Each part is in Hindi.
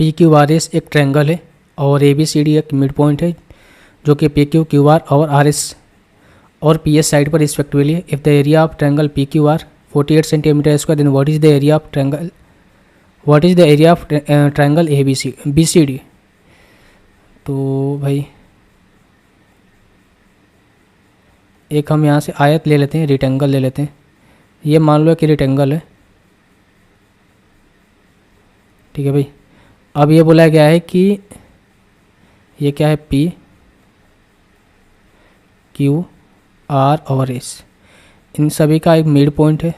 पी क्यू आर एस एक ट्रायंगल है और ए बी सी डी एक मिड पॉइंट है जो कि पी क्यू क्यू आर और आर एस और पी एस साइड पर रिस्पेक्टिवली है। If the area of triangle P Q R 48 centimetre square then what is the area of triangle A B C D. तो भाई एक हम यहाँ से आयत ले लेते हैं, रेक्टेंगल ले लेते हैं। ये मान लो कि रेक्टेंगल है, ठीक है भाई। अब ये बोला गया है कि ये क्या है, पी क्यू आर और एस, इन सभी का एक मिड पॉइंट है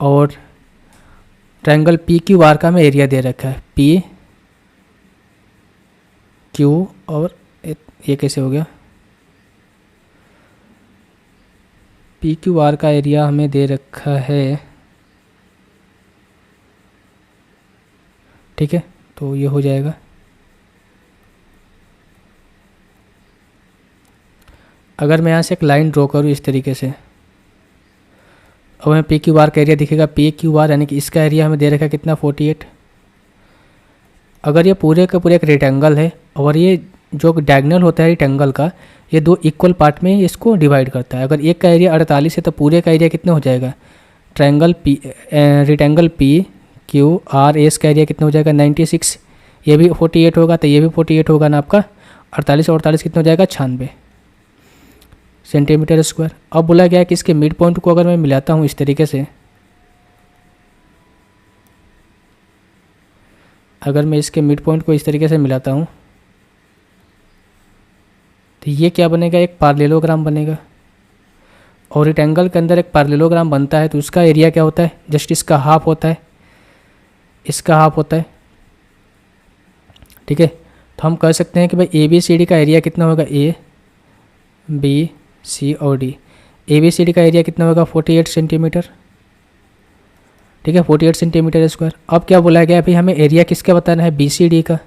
और ट्रायंगल पी क्यू आर का हमें एरिया दे रखा है, पी क्यू और ये कैसे हो गया, पी क्यू आर का एरिया हमें दे रखा है, ठीक है। तो ये हो जाएगा, अगर मैं यहाँ से एक लाइन ड्रॉ करूँ इस तरीके से, अब हमें पी क्यू आर का एरिया दिखेगा, पी क्यू आर यानी कि इसका एरिया हमें दे रखा है कितना 48। अगर ये पूरे का पूरे एक रेक्टेंगल है और ये जो डायगोनल होता है रेक्टेंगल का, ये दो इक्वल पार्ट में इसको डिवाइड करता है। अगर एक का एरिया 48 है तो पूरे का एरिया कितना हो जाएगा, rectangle P Q R S का एरिया कितना हो जाएगा 96। ये भी 48 होगा तो ये भी 48 होगा ना आपका, 48 और 48 कितना हो जाएगा 96 सेंटीमीटर स्क्वायर। अब बोला गया है कि इसके मिड पॉइंट को अगर मैं मिलाता हूँ इस तरीके से, अगर मैं इसके मिड पॉइंट को इस तरीके से मिलाता हूँ तो ये क्या बनेगा, एक पैरेललोग्राम बनेगा। और रेक्टेंगल के अंदर एक पैरेललोग्राम बनता है तो उसका एरिया क्या होता है, जस्ट इसका हाफ होता है, इसका हाफ होता है, ठीक है। तो हम कह सकते हैं कि भाई ए बी सी डी का एरिया कितना होगा, ए बी सी और D, A B C D का एरिया कितना होगा 48 सेंटीमीटर, ठीक है, 48 सेंटीमीटर स्क्वायर। अब क्या बोला गया भाई, हमें एरिया किसका बताना है, बी सी डी का,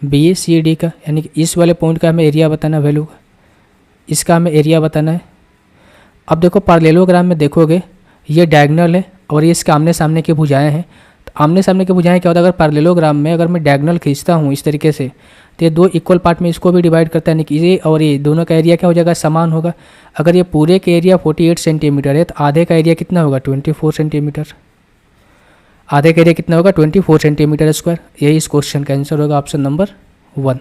बी सी डी का, यानी कि इस वाले पॉइंट का हमें एरिया बताना है, वैल्यू का, इसका हमें एरिया बताना है। अब देखो पैरेललोग्राम में देखोगे ये डायगोनल है और ये इसके आमने सामने की भुजाएं हैं। तो आमने सामने की भुजाएं क्या होता है, अगर पैरेललोग्राम में अगर मैं डायगोनल खींचता हूँ इस तरीके से तो ये दो इक्वल पार्ट में इसको भी डिवाइड करता है, यानी कि ये और ये दोनों का एरिया क्या हो जाएगा, समान होगा। अगर ये पूरे के एरिया 48 सेंटीमीटर है तो आधे का एरिया कितना होगा 24 सेंटीमीटर, आधे का एरिया कितना होगा 24 सेंटीमीटर स्क्वायर। यही इस क्वेश्चन का आंसर होगा, ऑप्शन नंबर 1।